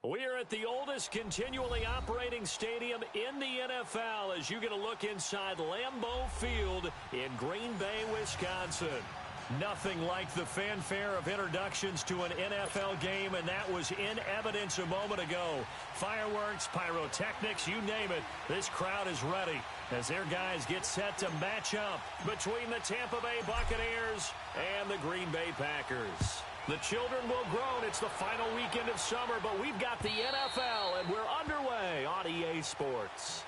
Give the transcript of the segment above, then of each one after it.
We are at the oldest continually operating stadium in the NFL as you get a look inside Lambeau Field in Green Bay, Wisconsin. Nothing like the fanfare of introductions to an NFL game, and that was in evidence a moment ago. Fireworks, pyrotechnics, you name it. This crowd is ready as their guys get set to match up between the Tampa Bay Buccaneers and the Green Bay Packers. The children will groan. It's the final weekend of summer, but we've got the NFL, and we're underway on EA Sports.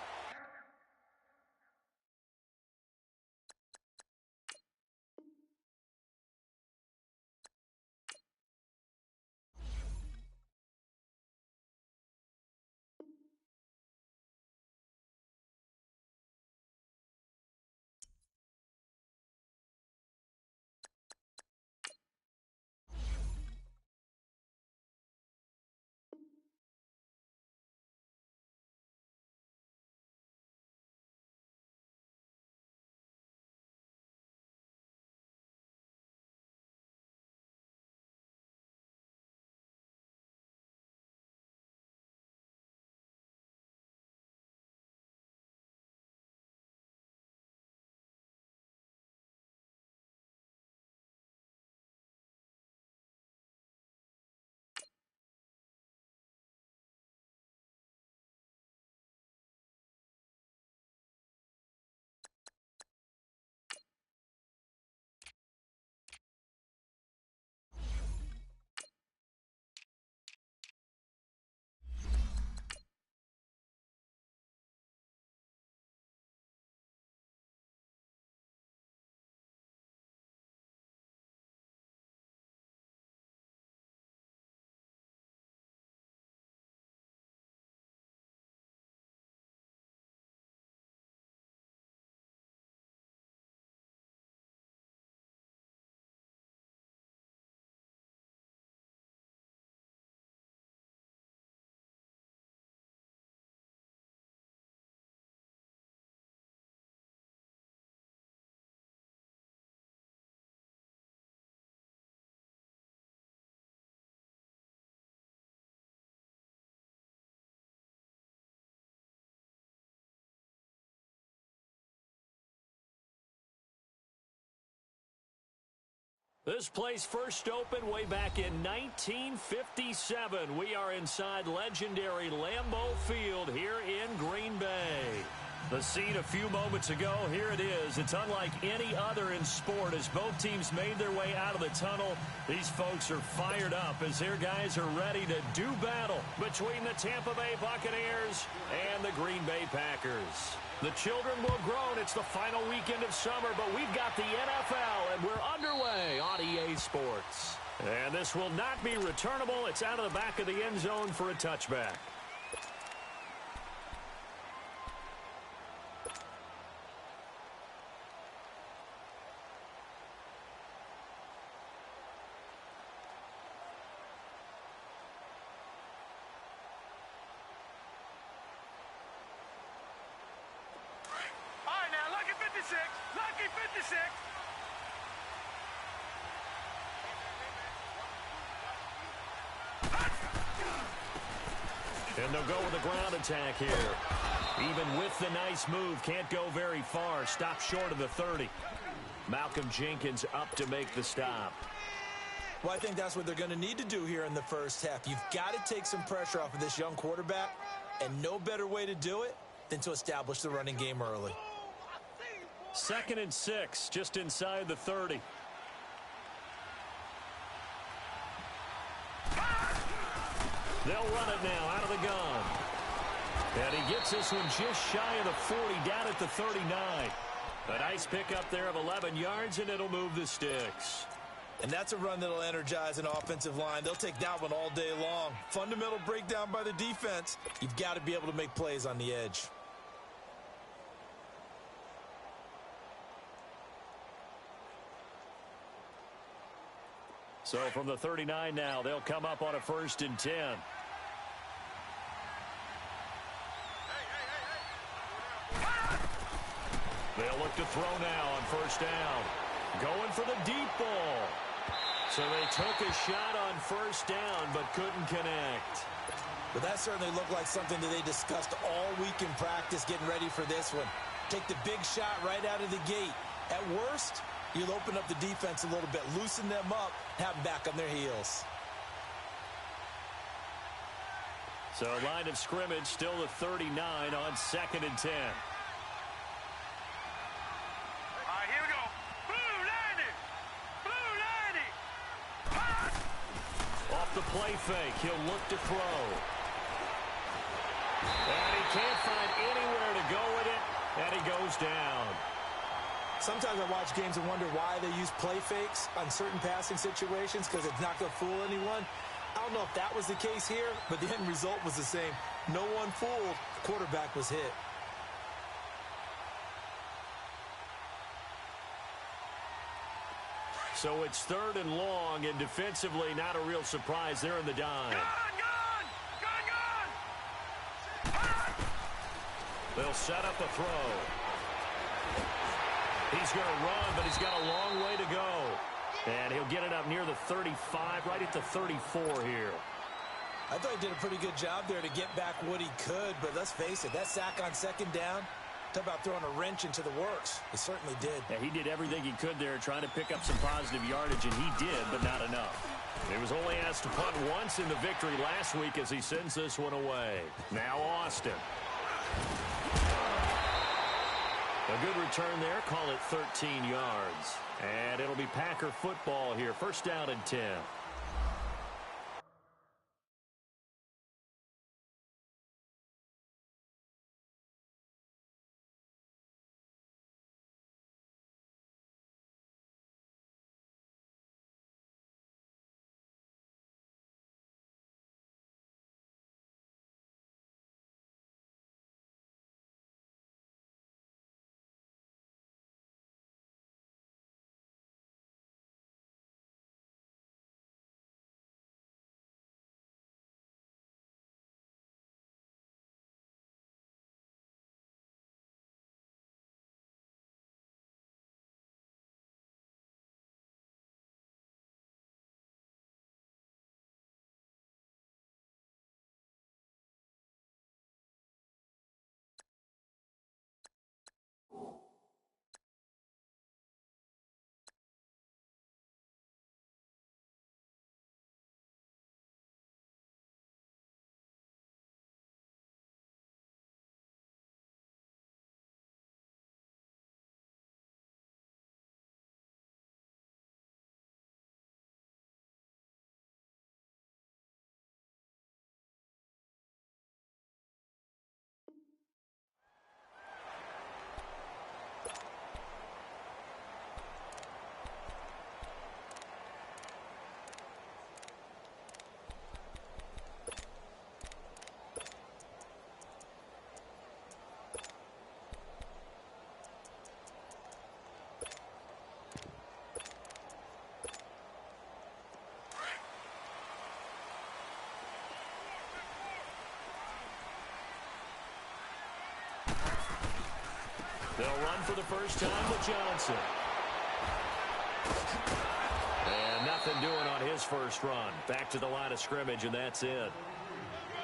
This place first opened way back in 1957. We are inside legendary Lambeau Field here in Green Bay. The scene a few moments ago, here it is. It's unlike any other in sport as both teams made their way out of the tunnel. These folks are fired up as their guys are ready to do battle between the Tampa Bay Buccaneers and the Green Bay Packers. The children will groan. It's the final weekend of summer, but we've got the NFL, and we're underway on EA Sports. And this will not be returnable. It's out of the back of the end zone for a touchback. Lucky 56. And they'll go with a ground attack here. Even with the nice move, can't go very far. Stop short of the 30. Malcolm Jenkins up to make the stop. Well, I think that's what they're going to need to do here in the first half. You've got to take some pressure off of this young quarterback, and no better way to do it than to establish the running game early. 2nd and 6, just inside the 30. They'll run it now out of the gun. And he gets this one just shy of the 40, down at the 39. A nice pickup there of 11 yards, and it'll move the sticks. And that's a run that'll energize an offensive line. They'll take that one all day long. Fundamental breakdown by the defense. You've got to be able to make plays on the edge. So from the 39 now, they'll come up on a 1st and 10. They'll look to throw now on 1st down. Going for the deep ball. So they took a shot on first down but couldn't connect. But that certainly looked like something that they discussed all week in practice getting ready for this one. Take the big shot right out of the gate. At worst, you'll open up the defense a little bit, loosen them up, have them back on their heels. So line of scrimmage still the 39 on 2nd and 10. Here we go. Blue 90. Blue 90. Off the play fake, he'll look to throw. And he can't find anywhere to go with it, and he goes down. Sometimes I watch games and wonder why they use play fakes on certain passing situations because it's not going to fool anyone. I don't know if that was the case here, but the end result was the same. No one fooled. The quarterback was hit. So it's 3rd and long, and defensively not a real surprise. They're in the dime. They'll set up a throw. He's going to run, but he's got a long way to go. And he'll get it up near the 35, right at the 34 here. I thought he did a pretty good job there to get back what he could, but let's face it, that sack on 2nd down, talk about throwing a wrench into the works. He certainly did. Yeah, he did everything he could there trying to pick up some positive yardage, and he did, but not enough. He was only asked to punt once in the victory last week as he sends this one away. Now Austin. A good return there. Call it 13 yards. And it'll be Packer football here. 1st down and 10. They'll run for the first time with Johnson. And nothing doing on his first run. Back to the line of scrimmage, and that's it.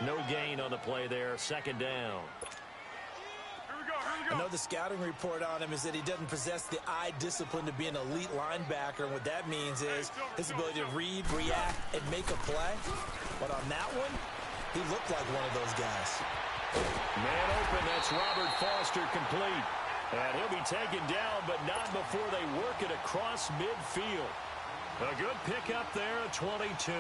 No gain on the play there. 2nd down. I know the scouting report on him is that he doesn't possess the eye discipline to be an elite linebacker. And what that means is his ability to read, react, and make a play. But on that one, he looked like one of those guys. Man open, that's Robert Foster complete. And he'll be taken down, but not before they work it across midfield. A good pickup there at 22.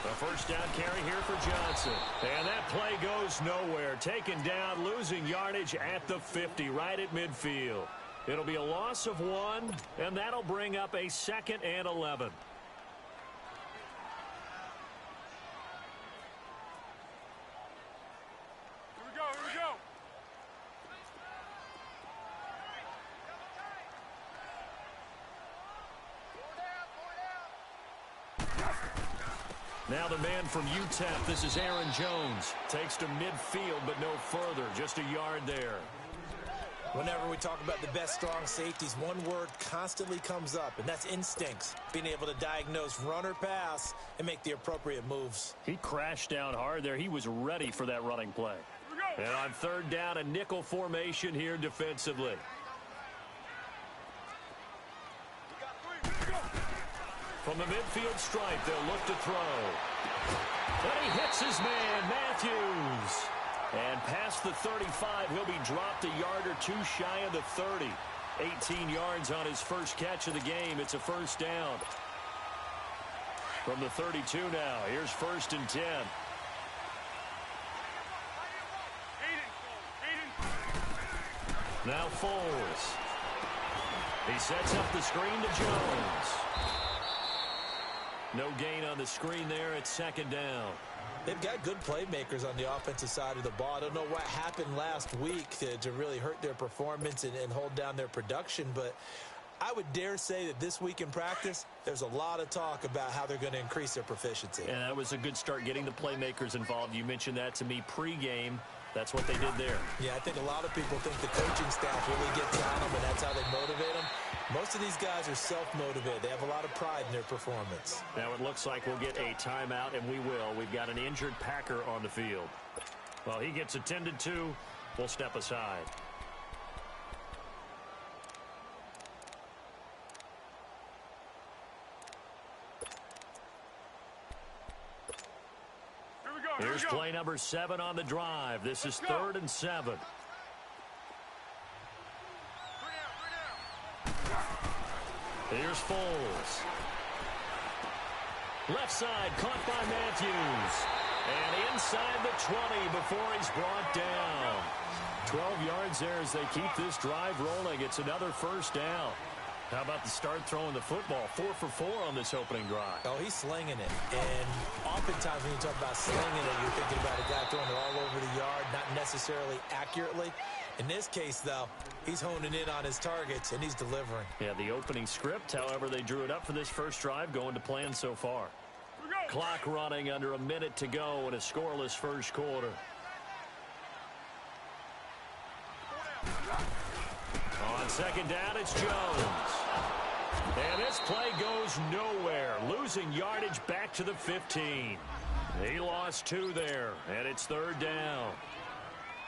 A first down carry here for Johnson. And that play goes nowhere. Taken down, losing yardage at the 50, right at midfield. It'll be a loss of 1, and that'll bring up a 2nd and 11. Now the man from UTEP, this is Aaron Jones. Takes to midfield, but no further. Just a yard there. Whenever we talk about the best strong safeties, one word constantly comes up, and that's instincts. Being able to diagnose run or pass and make the appropriate moves. He crashed down hard there. He was ready for that running play. And on third down, a nickel formation here defensively. From the midfield stripe, they'll look to throw. But he hits his man, Matthews. And past the 35, he'll be dropped a yard or two shy of the 30. 18 yards on his first catch of the game. It's a first down. From the 32 now, here's 1st and 10. Now Foles. He sets up the screen to Jones. No gain on the screen there. It's 2nd down. They've got good playmakers on the offensive side of the ball. I don't know what happened last week to really hurt their performance and hold down their production, but I would dare say that this week in practice, there's a lot of talk about how they're going to increase their proficiency. And that was a good start, getting the playmakers involved. You mentioned that to me pregame. That's what they did there. Yeah, I think a lot of people think the coaching staff really gets on them, and that's how they motivate them. Most of these guys are self-motivated. They have a lot of pride in their performance. Now it looks like we'll get a timeout, and we will. We've got an injured Packer on the field. Well, he gets attended to. We'll step aside. Here's play number 7 on the drive. This is 3rd and 7. Here's Foles. Left side, caught by Matthews. And inside the 20 before he's brought down. 12 yards there as they keep this drive rolling. It's another first down. How about the start throwing the football? 4 for 4 on this opening drive. Oh, he's slinging it. And oftentimes when you talk about slinging it, you're thinking about a guy throwing it all over the yard, not necessarily accurately. In this case, though, he's honing in on his targets, and he's delivering. Yeah, the opening script, however, they drew it up for this first drive, going to plan so far. Clock running, under a minute to go in a scoreless first quarter. On 2nd down, it's Jones. And this play goes nowhere, losing yardage back to the 15. He lost 2 there, and it's 3rd down.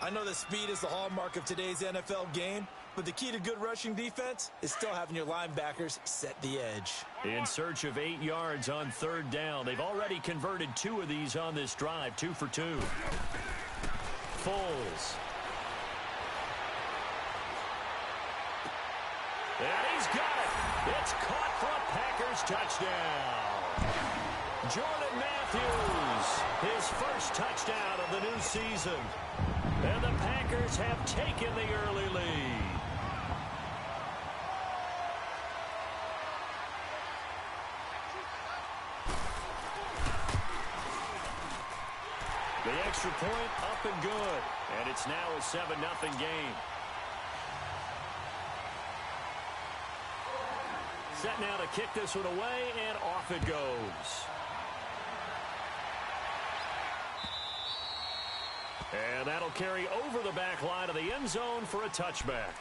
I know that speed is the hallmark of today's NFL game, but the key to good rushing defense is still having your linebackers set the edge. In search of 8 yards on 3rd down. They've already converted 2 of these on this drive, 2 for 2. Foles. And he's got it. It's caught for a Packers touchdown. Jordan Matthews, his first touchdown of the new season. And the Packers have taken the early lead. The extra point up and good. And it's now a 7-0 game. Set now to kick this one away, and off it goes. And that'll carry over the back line of the end zone for a touchback.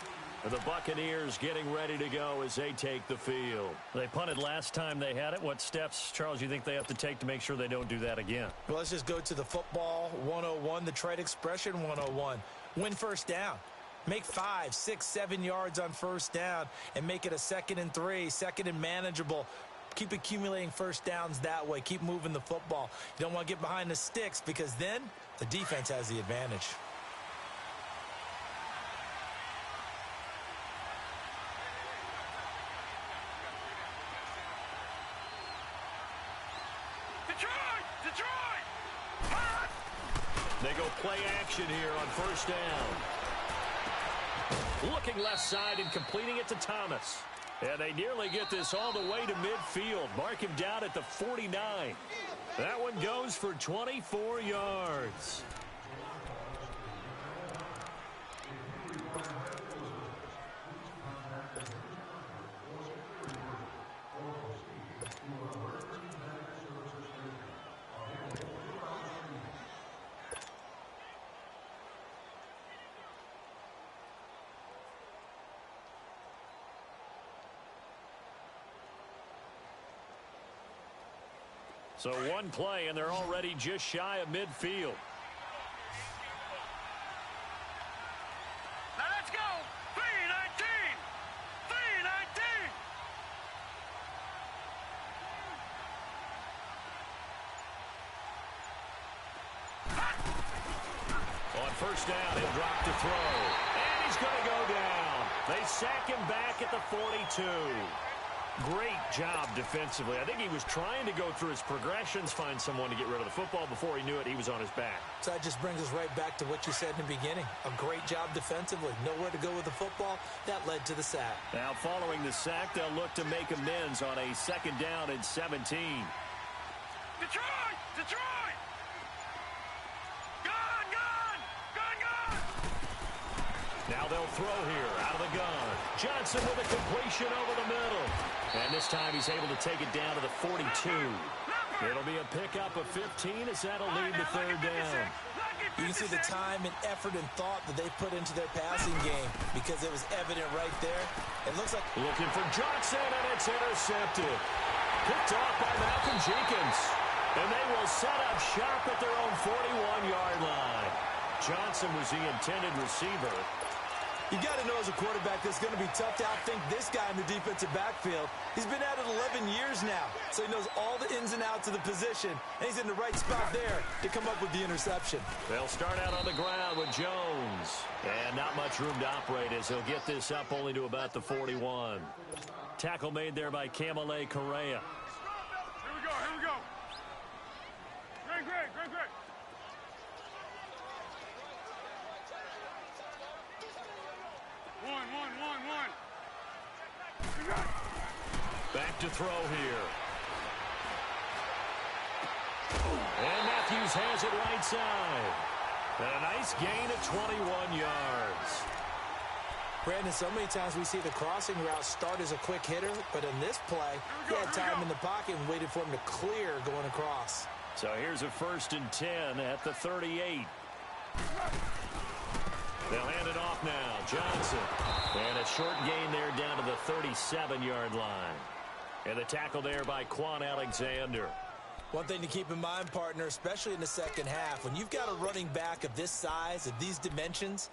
And the Buccaneers getting ready to go as they take the field. They punted last time they had it. What steps, Charles, you think they have to take to make sure they don't do that again? Well, let's just go to the football 101, the trade expression 101. Win first down. Make 5, 6, 7 yards on first down and make it a 2nd and 3, 2nd and manageable. Keep accumulating first downs that way. Keep moving the football. You don't want to get behind the sticks because then the defense has the advantage. Detroit! They go play action here on first down. Looking left side and completing it to Thomas. And they nearly get this all the way to midfield. Mark him down at the 49. That one goes for 24 yards. So one play, and they're already just shy of midfield. Now let's go. 319. 319. On first down, he'll drop to throw. And he's going to go down. They sack him back at the 42. Great job defensively. I think he was trying to go through his progressions, find someone to get rid of the football. Before he knew it, he was on his back. So that just brings us right back to what you said in the beginning. A great job defensively. Nowhere to go with the football. That led to the sack. Now, following the sack, they'll look to make amends on a second down and 17. Detroit! Detroit! Gun! Gun! Gun! Gun! Now they'll throw here out of the gun. Johnson with a completion over the middle. And this time he's able to take it down to the 42. It'll be a pickup of 15 as that'll lead to third down. You can see the time and effort and thought that they put into their passing game because it was evident right there. It looks like... Looking for Johnson, and it's intercepted. Picked off by Malcolm Jenkins. And they will set up shop at their own 41-yard line. Johnson was the intended receiver. You got to know as a quarterback it's going to be tough to outthink this guy in the defensive backfield. He's been at it 11 years now, so he knows all the ins and outs of the position, and he's in the right spot there to come up with the interception. They'll start out on the ground with Jones. And not much room to operate as he'll get this up only to about the 41. Tackle made there by Kamale Correa. Here we go, here we go. Great, great, great, great. One. Back to throw here. And Matthews has it right side. And a nice gain of 21 yards. Brandon, so many times we see the crossing route start as a quick hitter, but in this play, he had time in the pocket and waited for him to clear going across. So here's a 1st and 10 at the 38. They'll hand it off now. Johnson. And a short gain there down to the 37-yard line. And the tackle there by Quan Alexander. One thing to keep in mind, partner, especially in the second half, when you've got a running back of this size, of these dimensions,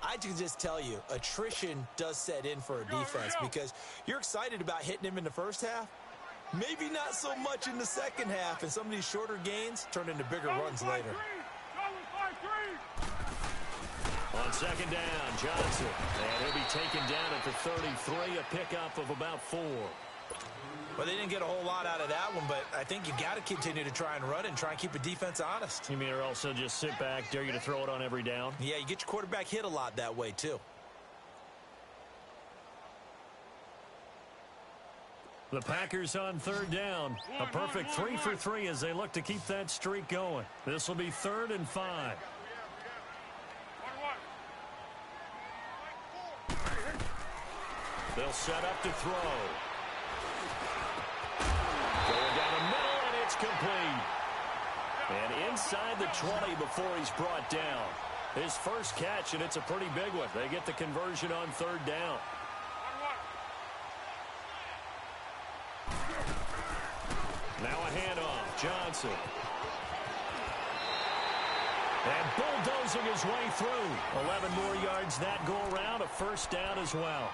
I can just tell you, attrition does set in for a defense because you're excited about hitting him in the first half. Maybe not so much in the second half, and some of these shorter gains turn into bigger runs later. On second down, Johnson. And he'll be taken down at the 33, a pickup of about 4. Well, they didn't get a whole lot out of that one, but I think you got to continue to try and run and try and keep a defense honest. You mean or also just sit back, dare you to throw it on every down? Yeah, you get your quarterback hit a lot that way, too. The Packers on third down. A perfect 3 for 3 as they look to keep that streak going. This will be 3rd and 5. They'll set up to throw. Going down the middle, and it's complete. And inside the 20 before he's brought down. His first catch, and it's a pretty big one. They get the conversion on third down. Now a handoff. Johnson. And bulldozing his way through. 11 more yards that go around. A first down as well.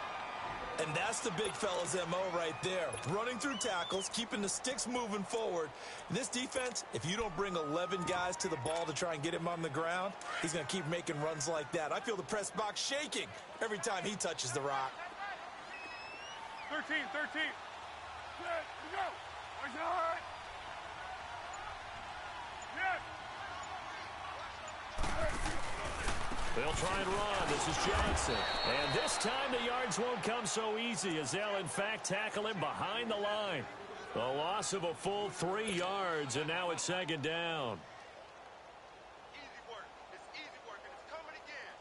And that's the big fella's MO right there. Running through tackles, keeping the sticks moving forward. This defense, if you don't bring 11 guys to the ball to try and get him on the ground, he's going to keep making runs like that. I feel the press box shaking every time he touches the rock. 13. Good, go. Watch out. They'll try and run. This is Johnson. And this time the yards won't come so easy as they'll, in fact, tackle him behind the line. A loss of a full 3 yards, and now it's second down. Easy work. It's easy work, and it's coming again.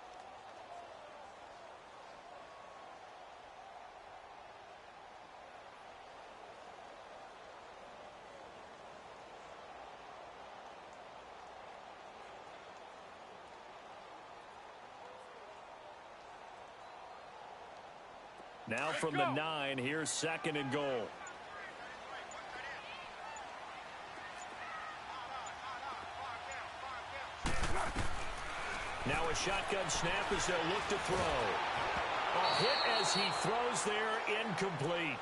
Now from the 9, here's 2nd and goal. Now a shotgun snap as they'll look to throw. A hit as he throws there, incomplete.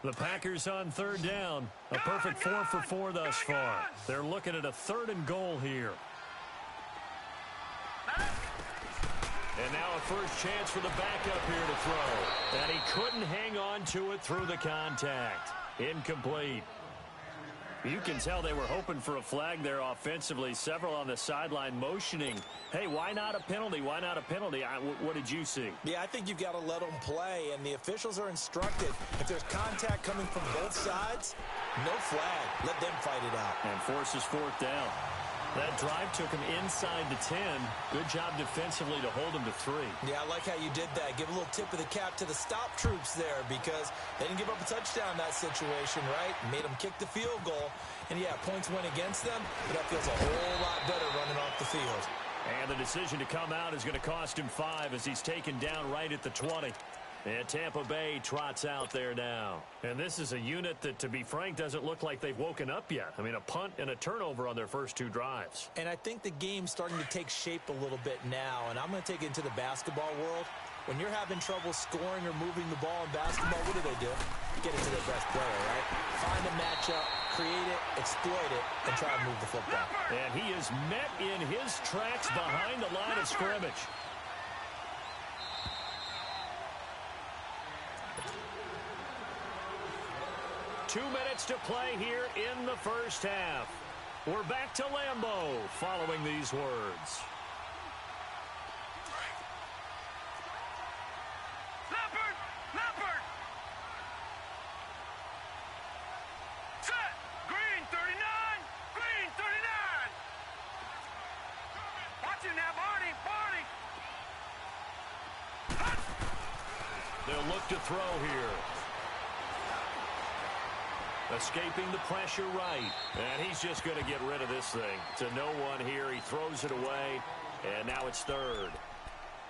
The Packers on third down. A perfect 4 for 4 thus far. They're looking at a 3rd and goal here. And now a first chance for the backup here to throw. And he couldn't hang on to it through the contact. Incomplete. You can tell they were hoping for a flag there offensively. Several on the sideline motioning. Hey, why not a penalty? Why not a penalty? What did you see? Yeah, I think you've got to let them play, and the officials are instructed. If there's contact coming from both sides, no flag. Let them fight it out. And forces 4th down. That drive took him inside the 10. Good job defensively to hold him to 3. Yeah, I like how you did that. Give a little tip of the cap to the stop troops there because they didn't give up a touchdown in that situation, right? Made them kick the field goal. And, yeah, points went against them, but that feels a whole lot better running off the field. And the decision to come out is going to cost him 5 as he's taken down right at the 20. And Tampa Bay trots out there now. And this is a unit that, to be frank, doesn't look like they've woken up yet. I mean, a punt and a turnover on their first 2 drives. And I think the game's starting to take shape a little bit now. And I'm going to take it into the basketball world. When you're having trouble scoring or moving the ball in basketball, what do? Get it to their best player, right? Find a matchup, create it, exploit it, and try to move the football. And he is met in his tracks behind the line of scrimmage. Two minutes to play here in the first half. We're back to Lambeau following these words. Leopard! Set! Green 39! Green 39! Watching that, Barney! They'll look to throw here. Escaping the pressure right. And he's just going to get rid of this thing. To no one here. He throws it away. And now it's 3rd.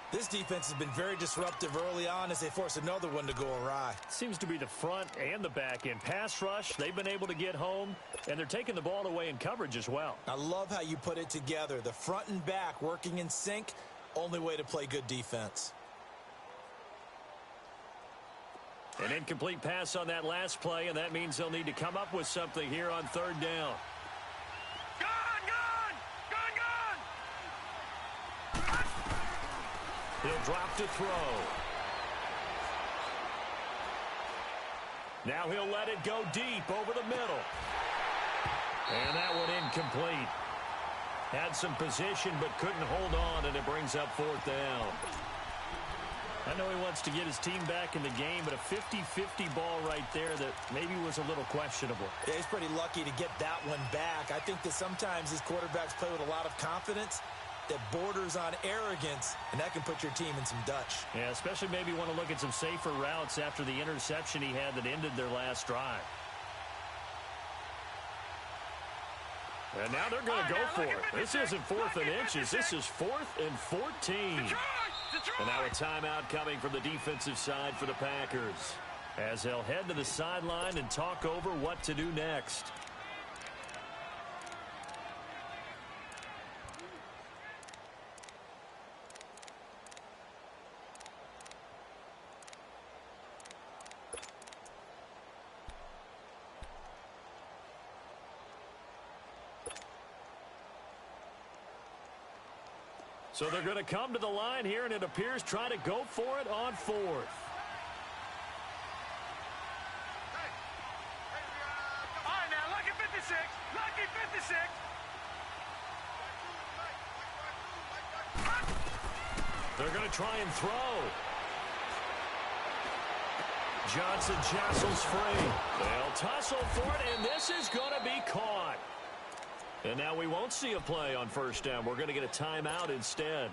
This defense has been very disruptive early on as they force another one to go awry. Seems to be the front and the back end. Pass rush, they've been able to get home. And they're taking the ball away in coverage as well. I love how you put it together. The front and back working in sync. Only way to play good defense. An incomplete pass on that last play, and that means they'll need to come up with something here on 3rd down. Gun! He'll drop to throw. Now he'll let it go deep over the middle. And that one incomplete. Had some position but couldn't hold on, and it brings up 4th down. I know he wants to get his team back in the game, but a 50-50 ball right there that maybe was a little questionable. Yeah, he's pretty lucky to get that one back. I think that sometimes these quarterbacks play with a lot of confidence that borders on arrogance, and that can put your team in some Dutch. Yeah, especially maybe want to look at some safer routes after the interception he had that ended their last drive. And now they're going to go for it. This isn't 4th and inches. This is 4th and 14. And now a timeout coming from the defensive side for the Packers as they'll head to the sideline and talk over what to do next. So they're going to come to the line here, and it appears try to go for it on 4th. All right, now, lucky 56. Lucky 56. They're going to try and throw. Johnson jostles free. They'll tussle for it, and this is going to be caught. And now we won't see a play on 1st down. We're going to get a timeout instead,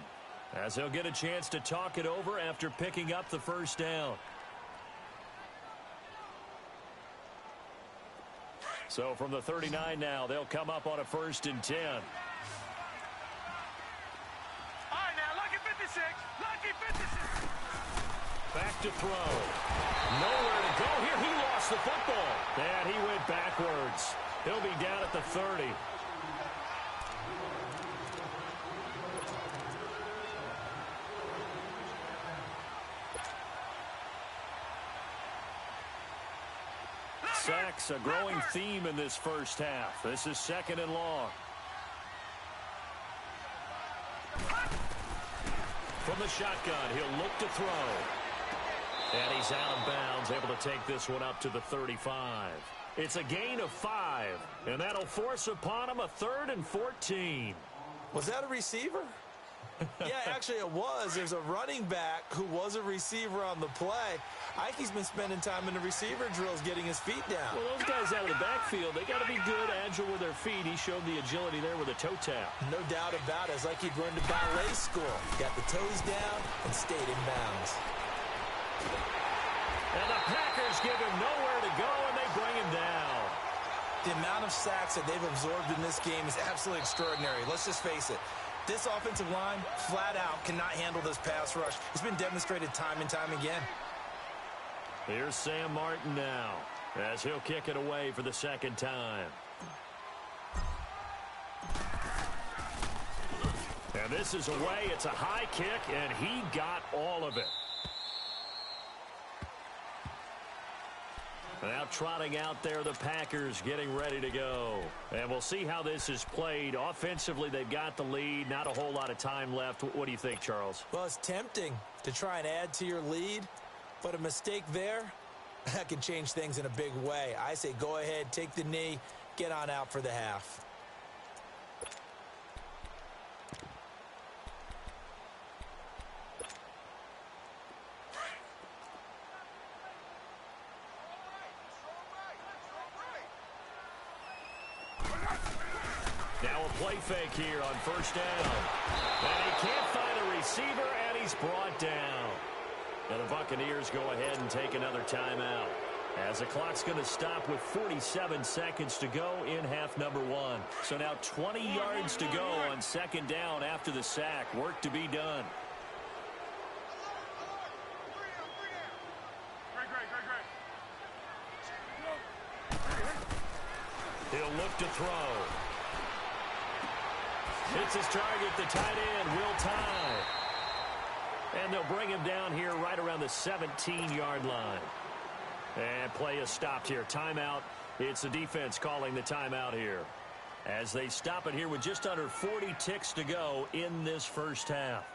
as they'll get a chance to talk it over after picking up the 1st down. So from the 39 now, they'll come up on a 1st and 10. All right, now, lucky 56. Lucky 56. Back to throw. Nowhere to go here. He lost the football. And he went backwards. He'll be down at the 30. Sacks, a growing theme in this first half. This is 2nd and long. From the shotgun, he'll look to throw. And he's out of bounds, able to take this one up to the 35. It's a gain of 5, and that'll force upon him a 3rd and 14. Was that a receiver? Yeah, actually it was. There's a running back who was a receiver on the play. Ikey's been spending time in the receiver drills getting his feet down. Well, those guys out of the backfield, they got to be good, agile with their feet. He showed the agility there with a toe tap. No doubt about it. It's like he'd run to ballet school. Got the toes down and stayed in bounds. And the Packers give him nowhere to go, and they bring him down. The amount of sacks that they've absorbed in this game is absolutely extraordinary. Let's just face it. This offensive line, flat out, cannot handle this pass rush. It's been demonstrated time and time again. Here's Sam Martin now, as he'll kick it away for the 2nd time. And this is away. It's a high kick, and he got all of it. Now trotting out there, the Packers getting ready to go. And we'll see how this is played. Offensively, they've got the lead. Not a whole lot of time left. What do you think, Charles? Well, it's tempting to try and add to your lead, but a mistake there, that can change things in a big way. I say go ahead, take the knee, get on out for the half. Now a play fake here on 1st down. And he can't find a receiver, and he's brought down. Now the Buccaneers go ahead and take another timeout, as the clock's going to stop with 47 seconds to go in half number 1. So now 20 yards to go on 2nd down after the sack. Work to be done. He'll look to throw. Hits his target, the tight end, Will Tye. And they'll bring him down here right around the 17-yard line. And play is stopped here. Timeout. It's the defense calling the timeout here, as they stop it here with just under 40 ticks to go in this first half.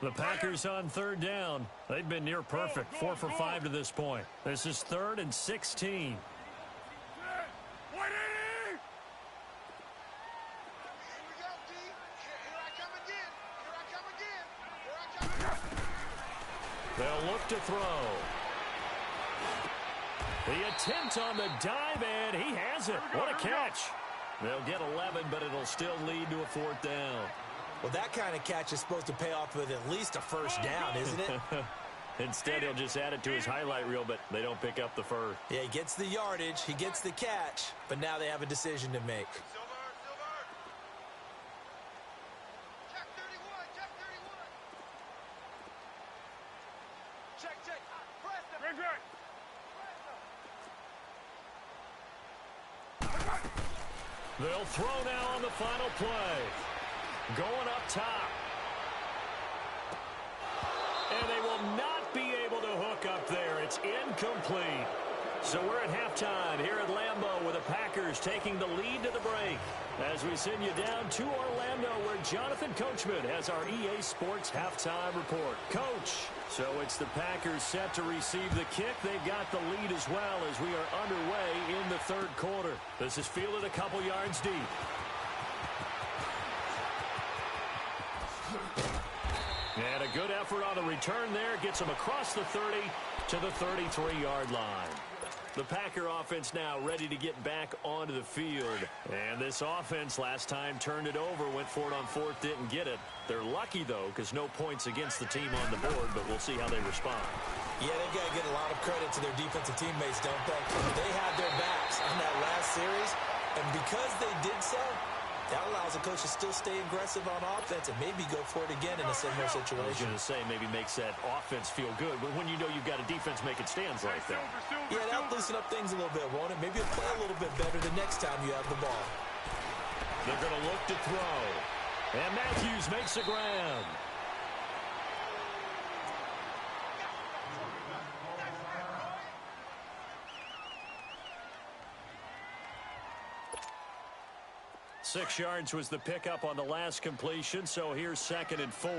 The Packers on 3rd down. They've been near perfect. 4 for 5 to this point. This is 3rd and 16. They'll look to throw. The attempt on the dive, and he has it. What a catch. They'll get 11, but it'll still lead to a 4th down. Well, that kind of catch is supposed to pay off with at least a 1st down, isn't it? Instead, he'll just add it to his highlight reel, but they don't pick up the first. Yeah, he gets the yardage, he gets the catch, but now they have a decision to make. They'll throw now on the final play. Going up top. And they will not be able to hook up there. It's incomplete. So we're at halftime here at Lambeau with the Packers taking the lead to the break, as we send you down to Orlando, where Jonathan Coachman has our EA Sports halftime report. Coach, so it's the Packers set to receive the kick. They've got the lead as well as we are underway in the 3rd quarter. This is fielded a couple yards deep. And a good effort on the return there. Gets him across the 30 to the 33-yard line. The Packer offense now ready to get back onto the field. And this offense last time turned it over, went for it on 4th, didn't get it. They're lucky, though, because no points against the team on the board, but we'll see how they respond. Yeah, they've got to get a lot of credit to their defensive teammates, don't they? They had their backs on that last series. And because they did so, that allows a coach to still stay aggressive on offense and maybe go for it again in a similar situation. I was going to say maybe makes that offense feel good, but when you know you've got a defense making stands right there. Yeah, that'll loosen up things a little bit, won't it? Maybe you'll play a little bit better the next time you have the ball. They're going to look to throw. And Matthews makes the ground. Six yards was the pickup on the last completion, so here's 2nd and 4.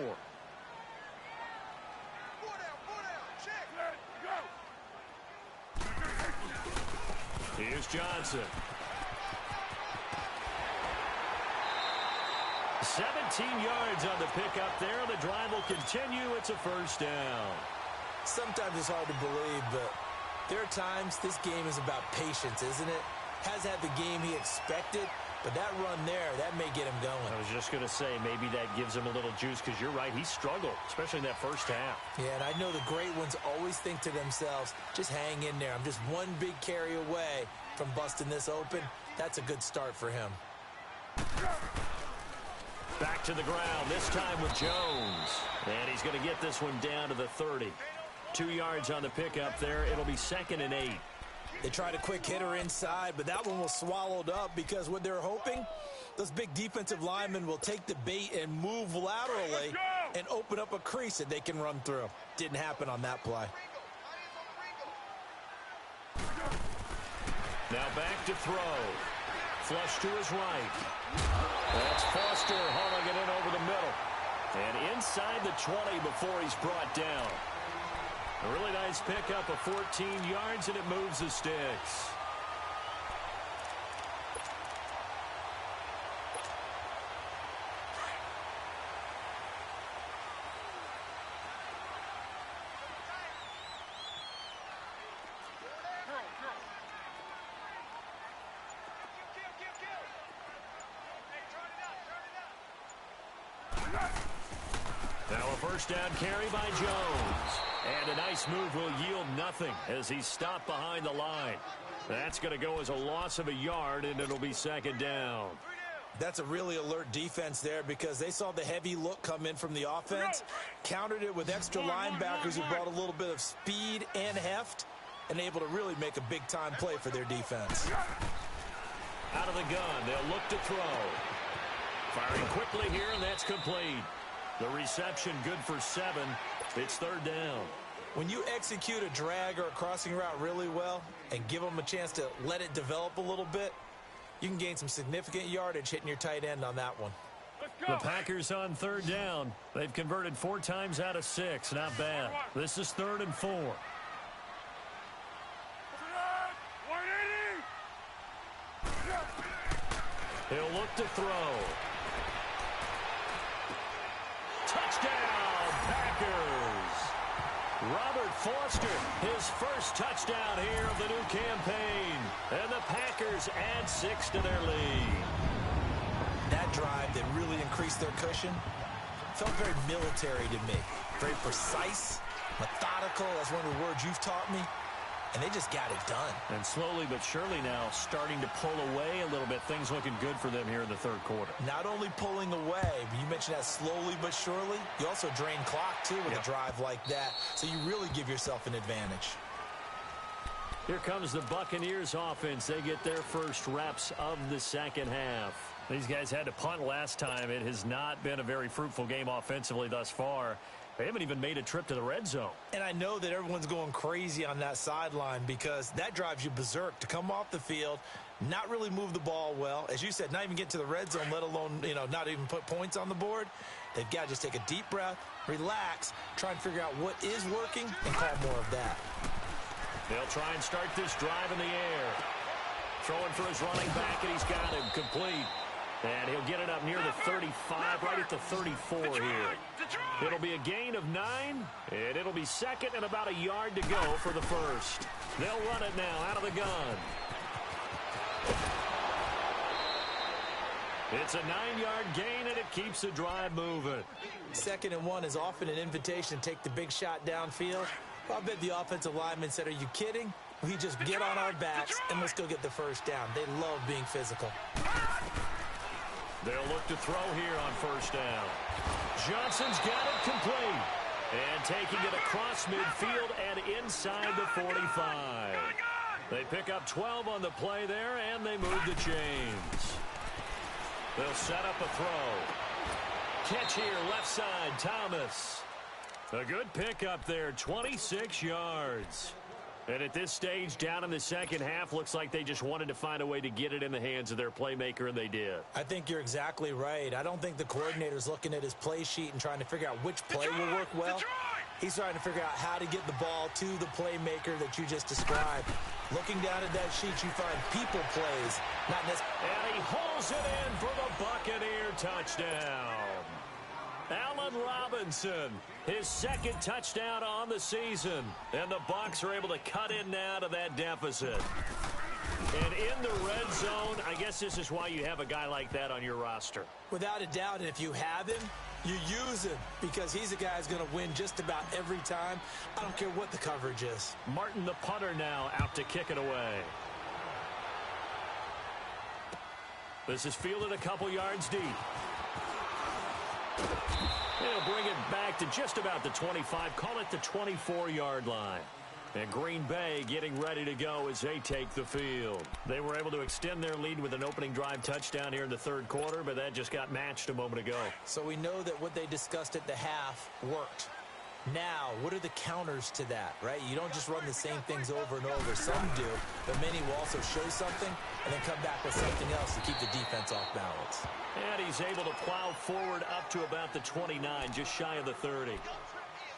Here's Johnson. 17 yards on the pickup there. The drive will continue. It's a first down. Sometimes it's hard to believe, but there are times this game is about patience, isn't it? Has had the game he expected, but that run there, that may get him going. I was just going to say, maybe that gives him a little juice, because you're right, he struggled, especially in that first half. Yeah, and I know the great ones always think to themselves, just hang in there. I'm just one big carry away from busting this open. That's a good start for him. Back to the ground, this time with Jones. And he's going to get this one down to the 30. 2 yards on the pickup there. It'll be 2nd and 8. They tried a quick hitter inside, but that one was swallowed up because what they're hoping, those big defensive linemen will take the bait and move laterally and open up a crease that they can run through. Didn't happen on that play. Now back to throw. Flush to his right. That's Foster hauling it in over the middle. And inside the 20 before he's brought down. A really nice pickup of 14 yards, and it moves the sticks. Now a first down carry by Jones. And a nice move will yield nothing as he's stopped behind the line. That's going to go as a loss of a yard, and it'll be 2nd down. That's a really alert defense there because they saw the heavy look come in from the offense, countered it with extra linebackers who brought a little bit of speed and heft, and able to really make a big-time play for their defense. Out of the gun, they'll look to throw. Firing quickly here, and that's complete. The reception good for 7. It's 3rd down. When you execute a drag or a crossing route really well and give them a chance to let it develop a little bit, you can gain some significant yardage hitting your tight end on that one. The Packers on 3rd down. They've converted 4 times out of 6. Not bad. This is 3rd and 4. He'll look to throw. Touchdown, Packers! Robert Foster, his first touchdown here of the new campaign. And the Packers add 6 to their lead. That drive that really increased their cushion felt very military to me. Very precise, methodical. That's one of the words you've taught me. And they just got it done. And slowly but surely now starting to pull away a little bit. Things looking good for them here in the 3rd quarter. Not only pulling away, but you mentioned that slowly but surely. You also drain clock, too, with a drive like that. So you really give yourself an advantage. Here comes the Buccaneers offense. They get their first reps of the 2nd half. These guys had to punt last time. It has not been a very fruitful game offensively thus far. They haven't even made a trip to the red zone. And I know that everyone's going crazy on that sideline because that drives you berserk to come off the field, not really move the ball well. As you said, not even get to the red zone, let alone, not even put points on the board. They've got to just take a deep breath, relax, try and figure out what is working, and call more of that. They'll try and start this drive in the air. Throwing for his running back, and he's got him complete. And he'll get it up near the 35, right at the 34 here. It'll be a gain of 9, and it'll be 2nd and about a yard to go for the first. They'll run it now out of the gun. It's a 9-yard gain, and it keeps the drive moving. 2nd and 1 is often an invitation to take the big shot downfield. I bet the offensive lineman said, are you kidding? We just get on our backs and let's go get the first down. They love being physical. They'll look to throw here on first down. Johnson's got it complete. And taking it across midfield and inside the 45. They pick up 12 on the play there, and they move the chains. They'll set up a throw. Catch here, left side, Thomas. A good pickup there, 26 yards. And at this stage, down in the second half, looks like they just wanted to find a way to get it in the hands of their playmaker, and they did. I think you're exactly right. I don't think the coordinator's looking at his play sheet and trying to figure out which play will work well. He's trying to figure out how to get the ball to the playmaker that you just described. Looking down at that sheet, you find people plays, not necessarily. And he hauls it in for the Buccaneer touchdown. Allen Robinson, his second touchdown on the season. And the Bucs are able to cut in now to that deficit. And in the red zone, I guess this is why you have a guy like that on your roster. Without a doubt, and if you have him, you use him because he's a guy who's going to win just about every time. I don't care what the coverage is. Martin, the punter, now out to kick it away. This is fielded a couple yards deep. They'll bring it back to just about the 25, call it the 24-yard line. And Green Bay getting ready to go as they take the field. They were able to extend their lead with an opening drive touchdown here in the third quarter, but that just got matched a moment ago. So we know that what they discussed at the half worked. Now, what are the counters to that, right? You don't just run the same things over and over. Some do, but many will also show something and then come back with something else to keep the defense off balance. And he's able to plow forward up to about the 29, just shy of the 30.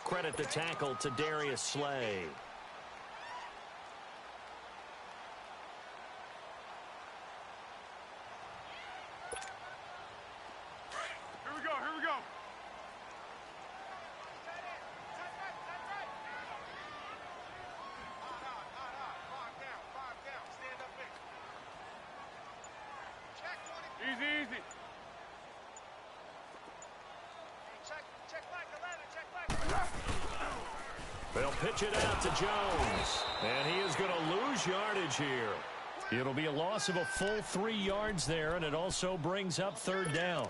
Credit the tackle to Darius Slay. Here we go, here we go. Easy, easy. They'll pitch it out to Jones. And he is going to lose yardage here. It'll be a loss of a full 3 yards there, and it also brings up third down.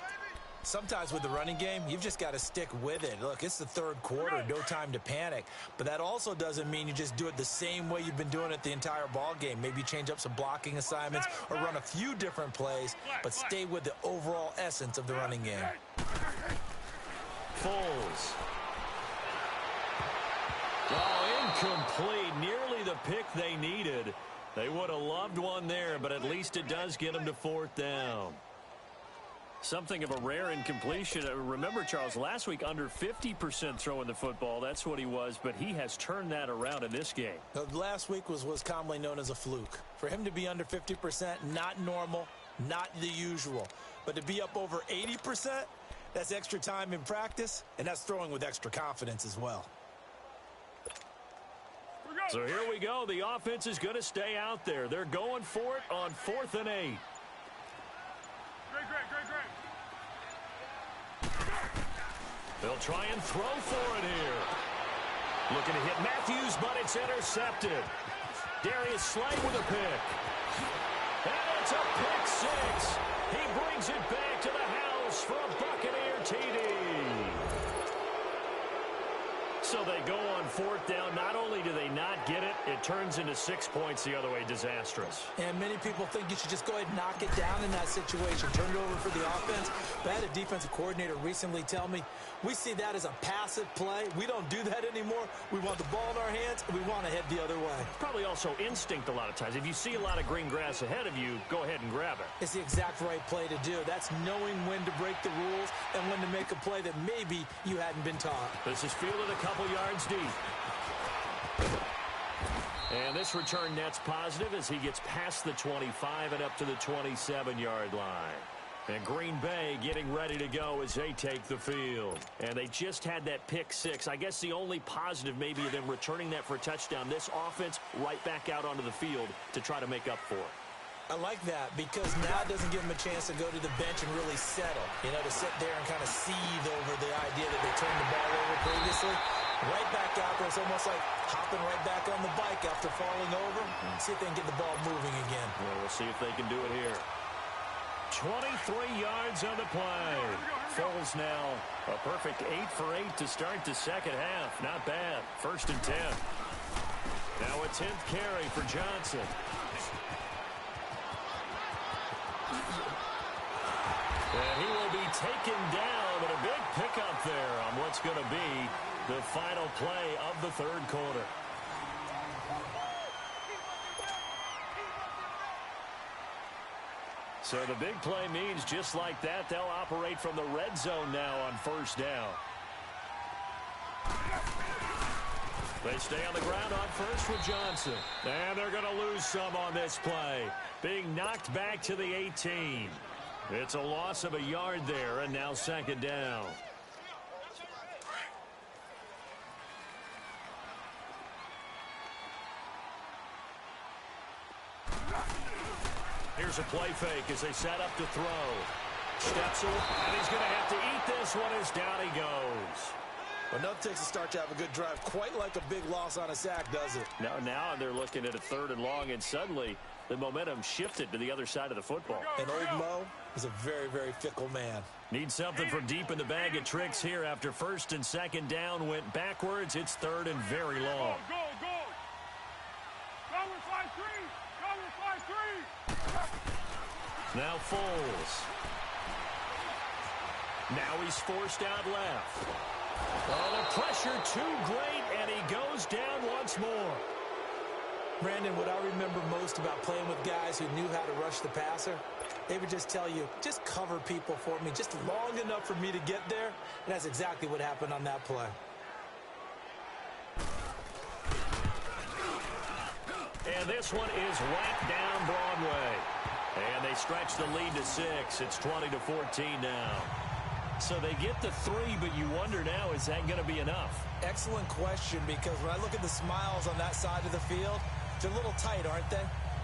Sometimes with the running game, you've just got to stick with it. Look, it's the third quarter, no time to panic. But that also doesn't mean you just do it the same way you've been doing it the entire ball game. Maybe change up some blocking assignments or run a few different plays, but stay with the overall essence of the running game. Foles. Oh, incomplete. Nearly the pick they needed. They would have loved one there, but at least it does get them to fourth down. Something of a rare incompletion. Remember, Charles, last week under 50% throwing the football. That's what he was, but he has turned that around in this game. Last week was commonly known as a fluke. For him to be under 50%, not normal, not the usual. But to be up over 80%, that's extra time in practice, and that's throwing with extra confidence as well. So here we go. The offense is going to stay out there. They're going for it on 4th and 8. Great. They'll try and throw for it here. Looking to hit Matthews, but it's intercepted. Darius Slay with a pick. And it's a pick six. He brings it back to the house for a Buccaneer TD. So they go on 4th down. Not only do they not get it, it turns into 6 points the other way. Disastrous. And many people think you should just go ahead and knock it down in that situation. Turn it over for the offense. But I had a defensive coordinator recently tell me, we see that as a passive play. We don't do that anymore. We want the ball in our hands, and we want to head the other way. Probably also instinct a lot of times. If you see a lot of green grass ahead of you, go ahead and grab it. It's the exact right play to do. That's knowing when to break the rules and when to make a play that maybe you hadn't been taught. This is fielded a couple yards deep. And this return net's positive as he gets past the 25 and up to the 27-yard line. And Green Bay getting ready to go as they take the field. And they just had that pick six. I guess the only positive maybe of them returning that for a touchdown. This offense right back out onto the field to try to make up for it. I like that because now it doesn't give them a chance to go to the bench and really settle. You know, to sit there and kind of seethe over the idea that they turned the ball over previously. Right back out there. It's almost like hopping right back on the bike after falling over. See if they can get the ball moving again. Well, we'll see if they can do it here. 23 yards on the play. Foles now a perfect 8 for 8 to start the second half. Not bad. 1st and 10. Now a 10th carry for Johnson. And he will be taken down, but a big pickup there on what's going to be the final play of the 3rd quarter. So the big play means just like that, they'll operate from the red zone now on 1st down. They stay on the ground on 1st with Johnson. And they're going to lose some on this play. Being knocked back to the 18. It's a loss of a yard there, and now 2nd down. Here's a play fake as they set up to throw. Steps away, and he's going to have to eat this one as down he goes. Enough takes a start to have a good drive. Quite like a big loss on a sack, does it? Now they're looking at a 3rd and long, and suddenly the momentum shifted to the other side of the football. And old Mo is a very, very fickle man. Need something from deep in the bag of tricks here after 1st and 2nd down went backwards. It's 3rd and very long. Go, go, go. Go with 5-3. Go with 5-3. Now Foles. Now he's forced out left. Oh, the pressure too great, and he goes down once more. Brandon, what I remember most about playing with guys who knew how to rush the passer, they would just tell you, just cover people for me, just long enough for me to get there. And that's exactly what happened on that play. And this one is right down Broadway. And they stretch the lead to 6. It's 20-14 now. So they get the 3, but you wonder now, is that going to be enough? Excellent question, because when I look at the smiles on that side of the field, they're a little tight, aren't they?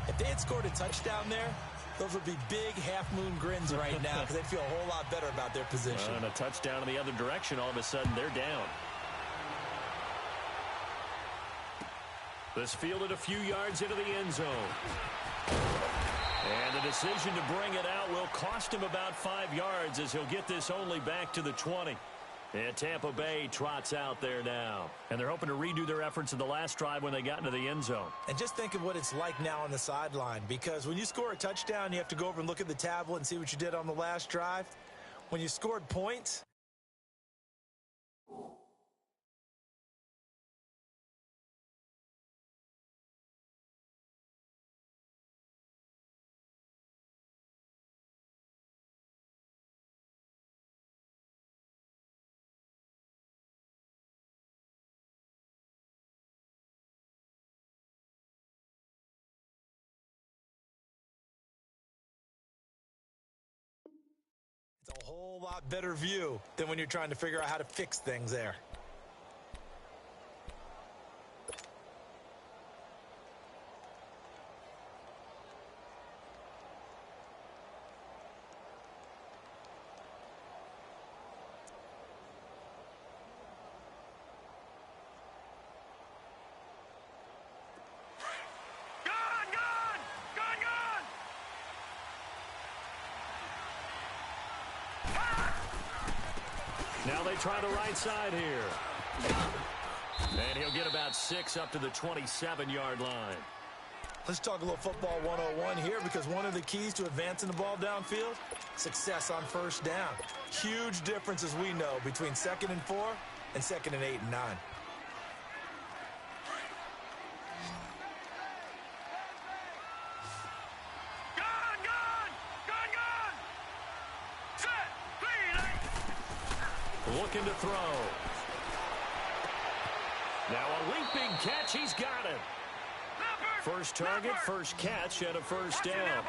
If they had scored a touchdown there, those would be big half-moon grins right now because they'd feel a whole lot better about their position. And a touchdown in the other direction, all of a sudden they're down. This fielded a few yards into the end zone. And the decision to bring it out will cost him about 5 yards as he'll get this only back to the 20. And Tampa Bay trots out there now. And they're hoping to redo their efforts in the last drive when they got into the end zone. And just think of what it's like now on the sideline, because when you score a touchdown, you have to go over and look at the tablet and see what you did on the last drive. When you scored points, it's a whole lot better view than when you're trying to figure out how to fix things there. Now they try the right side here. And he'll get about 6 up to the 27-yard line. Let's talk a little football 101 here, because one of the keys to advancing the ball downfield, success on 1st down. Huge difference, as we know, between 2nd and 4 and 2nd and 8 and 9. Looking to throw. Now a leaping catch. He's got it. First target, first catch, and a 1st down.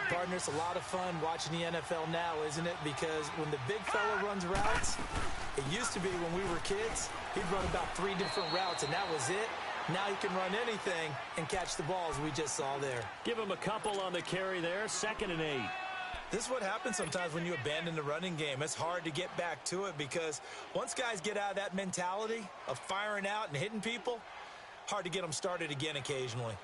Partner, it's a lot of fun watching the NFL now, isn't it? Because when the big fella runs routes, it used to be when we were kids, he'd run about 3 different routes, and that was it. Now he can run anything and catch the balls we just saw there. Give him a couple on the carry there. 2nd and 8. This is what happens sometimes when you abandon the running game. It's hard to get back to it because once guys get out of that mentality of firing out and hitting people, hard to get them started again occasionally.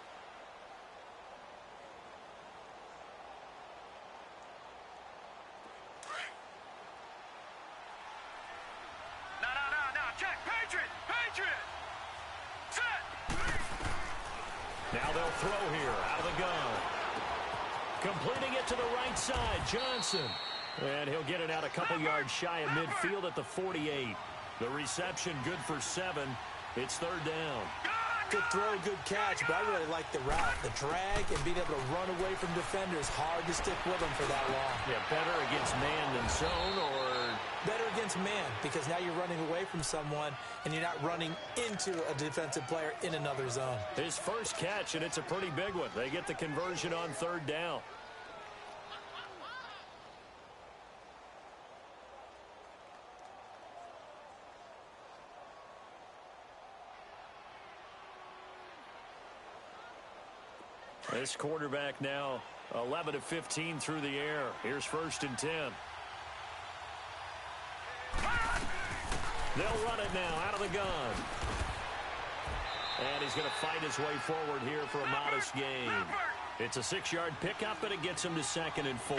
No. Check. Patriot. Set. Now they'll throw here out of the gun. Completing it to the right side, Johnson. And he'll get it out a couple yards shy of midfield at the 48. The reception good for 7. It's third down. Good throw, good catch, but I really like the route. The drag and being able to run away from defenders. Hard to stick with them for that long. Yeah, better against man than zone, or... Better against man, because now you're running away from someone and you're not running into a defensive player in another zone. His first catch, and it's a pretty big one. They get the conversion on third down. This quarterback now 11 of 15 through the air. Here's 1st and 10. They'll run it now out of the gun. And he's going to fight his way forward here for a modest gain. It's a 6-yard pickup, and it gets him to 2nd and 4.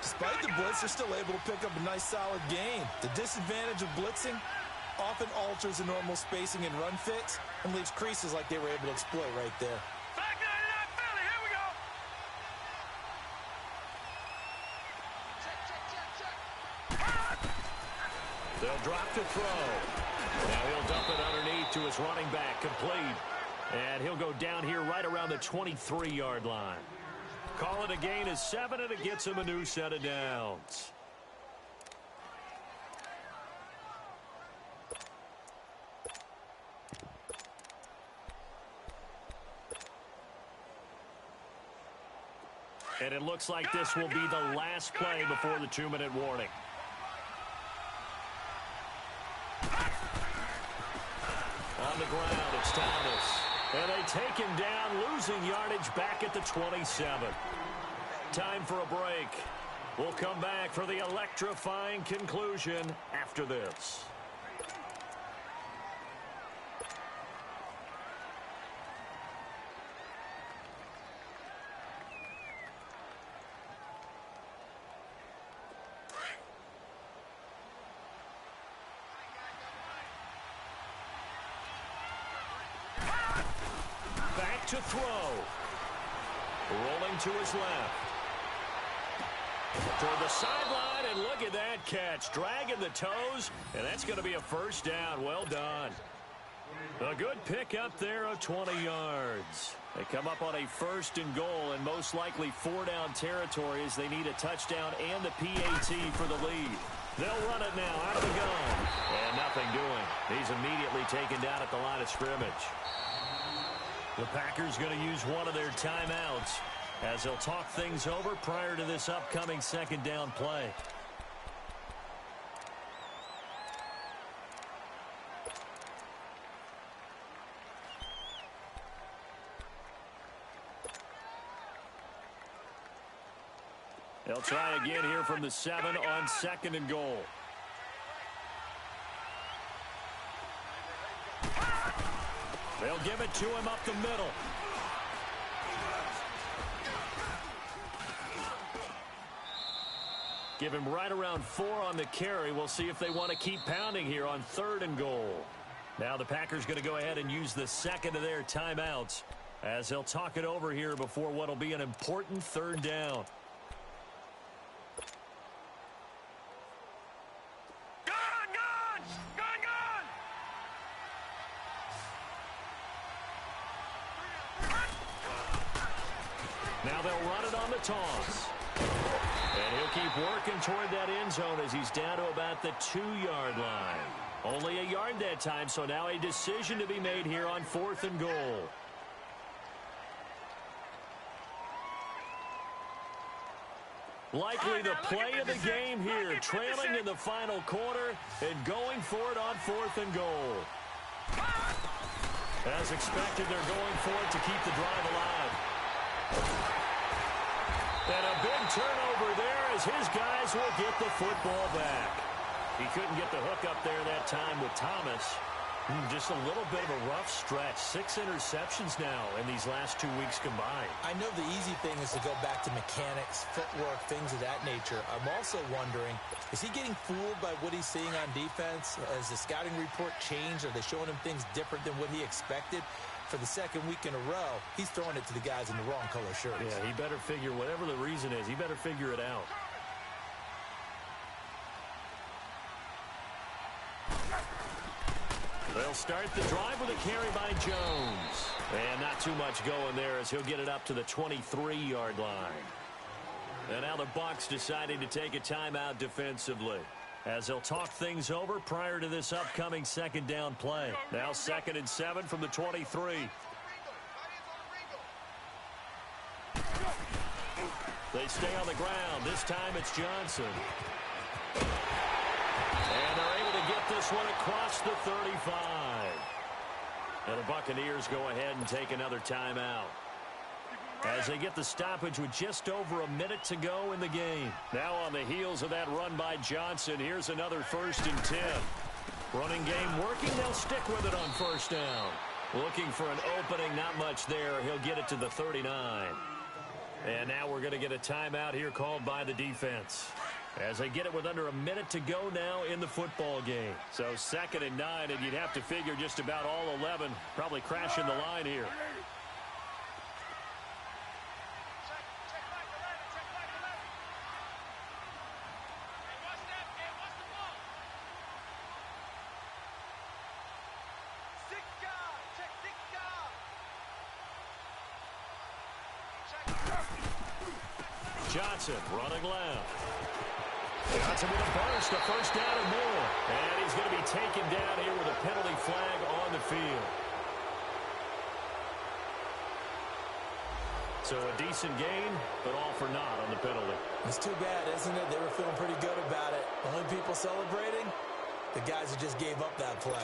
Despite the blitz, they're still able to pick up a nice solid gain. The disadvantage of blitzing often alters the normal spacing and run fits and leaves creases like they were able to exploit right there. They'll drop to throw. Now he'll dump it underneath to his running back, complete. And he'll go down here right around the 23-yard line. Call it a gain of 7, and it gets him a new set of downs. And it looks like this will be the last play before the 2-minute warning. On the ground, it's Thomas. And they take him down, losing yardage back at the 27. Time for a break. We'll come back for the electrifying conclusion after this. To throw. Rolling to his left. Toward the sideline, and look at that catch. Dragging the toes, and that's going to be a 1st down. Well done. A good pick up there of 20 yards. They come up on a 1st and goal, and most likely 4-down territory as they need a touchdown and the PAT for the lead. They'll run it now out of the gun. And nothing doing. He's immediately taken down at the line of scrimmage. The Packers going to use one of their timeouts as they'll talk things over prior to this upcoming 2nd down play. They'll try again here from the 7 on 2nd and goal. They'll give it to him up the middle. Give him right around 4 on the carry. We'll see if they want to keep pounding here on 3rd and goal. Now the Packers going to go ahead and use the 2nd of their timeouts as they'll talk it over here before what will be an important 3rd down. Now they'll run it on the toss. And he'll keep working toward that end zone as he's down to about the 2-yard line. Only a yard that time, so now a decision to be made here on 4th and goal. Likely the play of the game here, trailing in the final quarter and going for it on 4th and goal. As expected, they're going for it to keep the drive alive. And a big turnover there as his guys will get the football back. He couldn't get the hook up there that time with Thomas. Just a little bit of a rough stretch. 6 interceptions now in these last 2 weeks combined. I know the easy thing is to go back to mechanics, footwork, things of that nature. I'm also wondering, is he getting fooled by what he's seeing on defense? Has the scouting report changed? Are they showing him things different than what he expected? For the second week in a row, he's throwing it to the guys in the wrong color shirts. Yeah, he better figure, whatever the reason is, he better figure it out. They'll start the drive with a carry by Jones. And not too much going there as he'll get it up to the 23-yard line. And now the Bucs deciding to take a timeout defensively, as they'll talk things over prior to this upcoming second down play. Now 2nd and 7 from the 23. They stay on the ground. This time it's Johnson. And they're able to get this one across the 35. And the Buccaneers go ahead and take another timeout, as they get the stoppage with just over a minute to go in the game. Now on the heels of that run by Johnson, here's another 1st and 10. Running game working. They'll stick with it on 1st down. Looking for an opening. Not much there. He'll get it to the 39. And now we're going to get a timeout here called by the defense, as they get it with under a minute to go now in the football game. So 2nd and 9, and you'd have to figure just about all 11 probably crashing the line here. Johnson running left. Johnson with a burst, a 1st down and more. And he's going to be taken down here with a penalty flag on the field. So a decent gain, but all for naught on the penalty. It's too bad, isn't it? They were feeling pretty good about it. Only people celebrating, the guys who just gave up that play.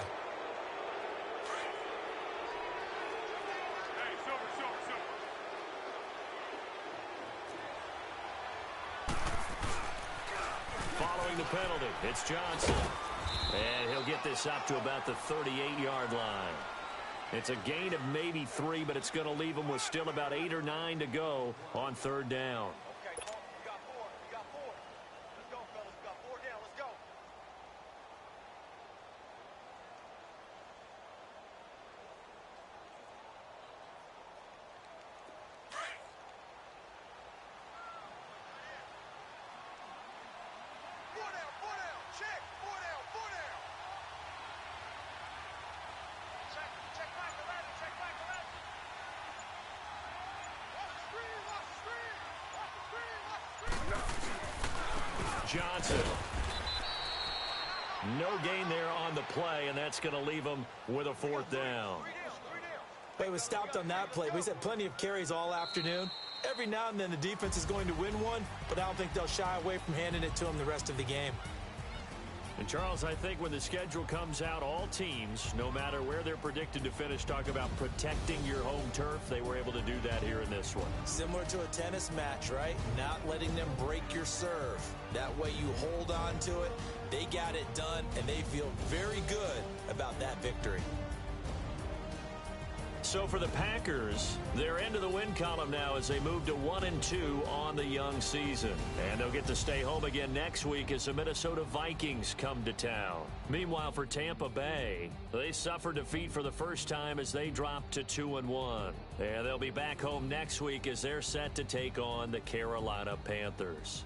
Following the penalty, it's Johnson. And he'll get this up to about the 38-yard line. It's a gain of maybe 3, but it's going to leave him with still about 8 or 9 to go on 3rd down. Okay, come on. We got 4. We got 4. Let's go, fellas. We got 4 down. Let's go. Johnson. No gain there on the play, and that's going to leave him with a 4th down. Well, he was stopped on that play. He's had plenty of carries all afternoon. Every now and then the defense is going to win one, but I don't think they'll shy away from handing it to him the rest of the game. And, Charles, I think when the schedule comes out, all teams, no matter where they're predicted to finish, talk about protecting your home turf. They were able to do that here in this one. Similar to a tennis match, right? Not letting them break your serve. That way you hold on to it. They got it done, and they feel very good about that victory. So for the Packers, they're into the win column now as they move to 1-2 on the young season. And they'll get to stay home again next week as the Minnesota Vikings come to town. Meanwhile, for Tampa Bay, they suffer defeat for the first time as they drop to 2-1. And they'll be back home next week as they're set to take on the Carolina Panthers.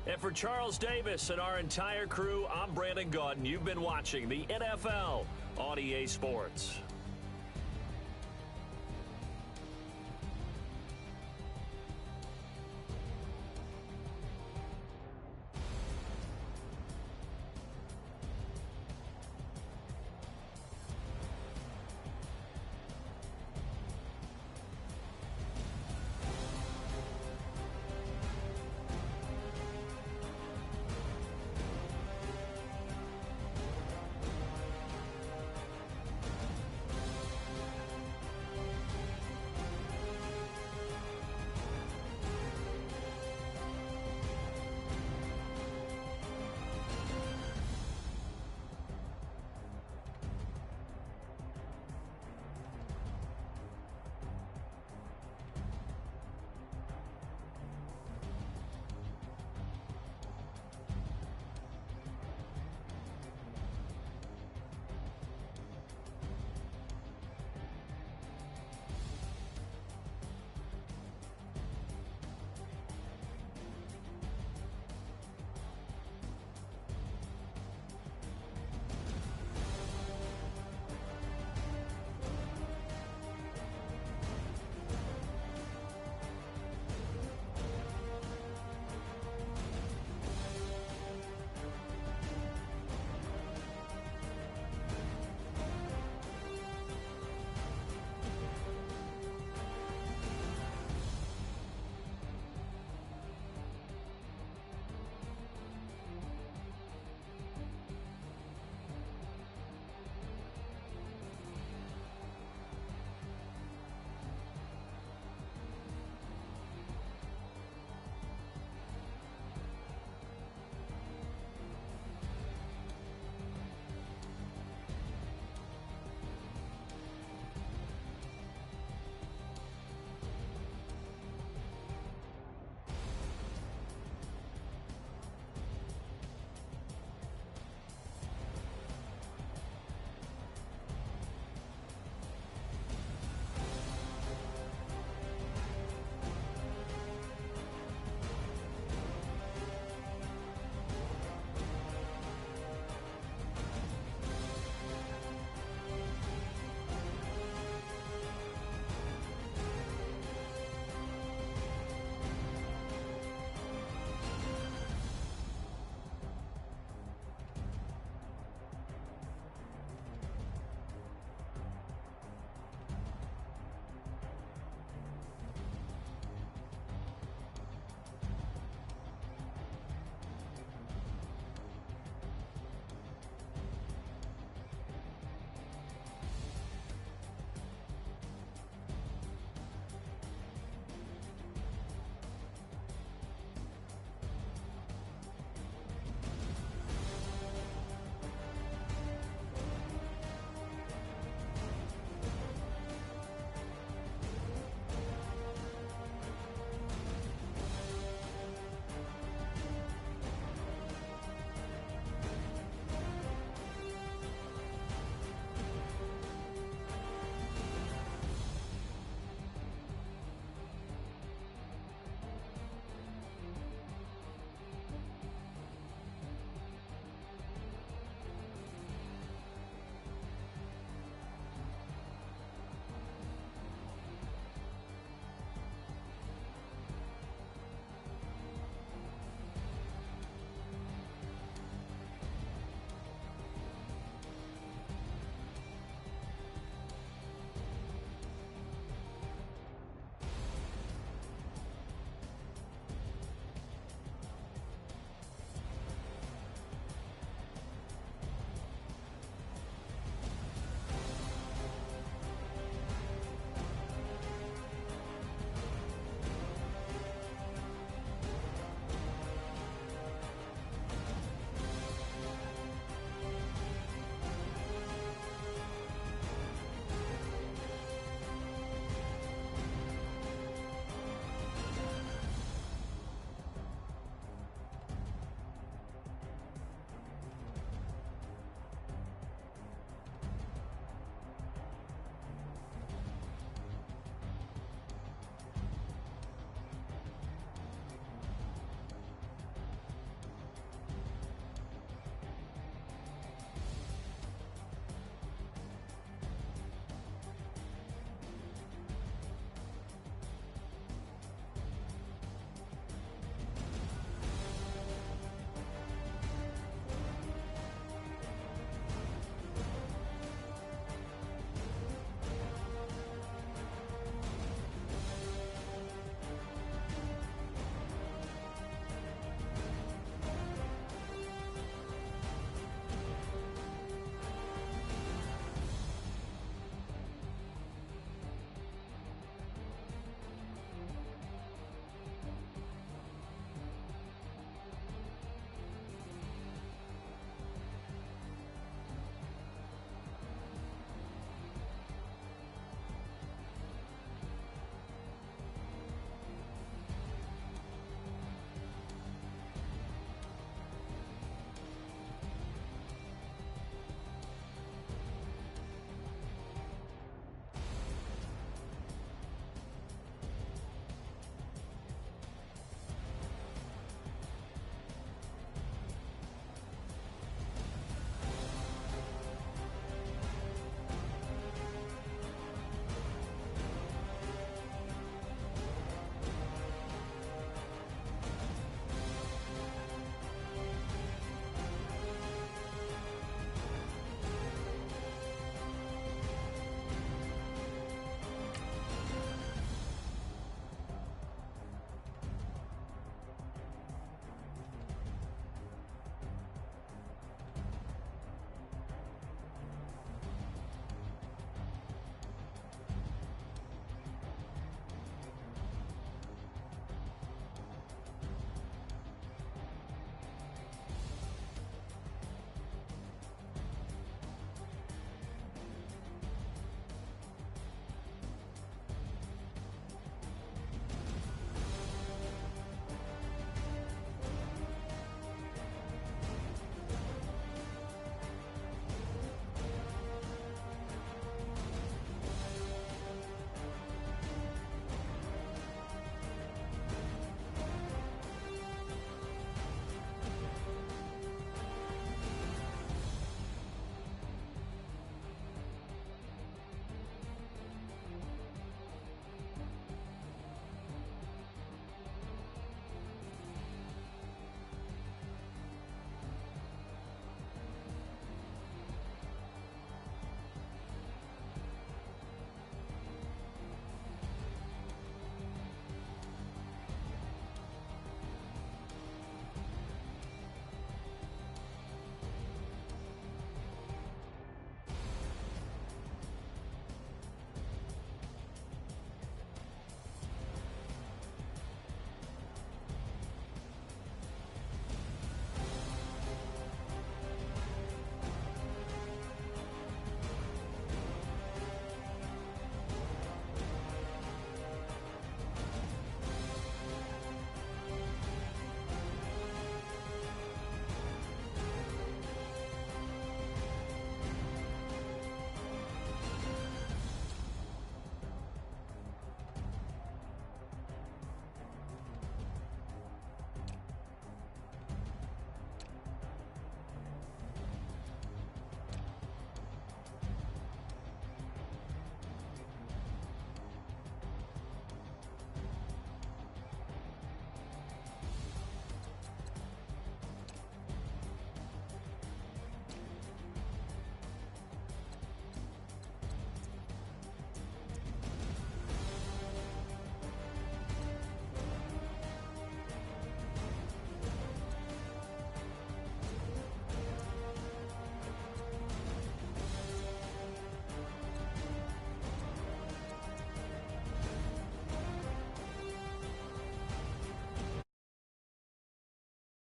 And for Charles Davis and our entire crew, I'm Brandon Gaudin. You've been watching the NFL on EA Sports.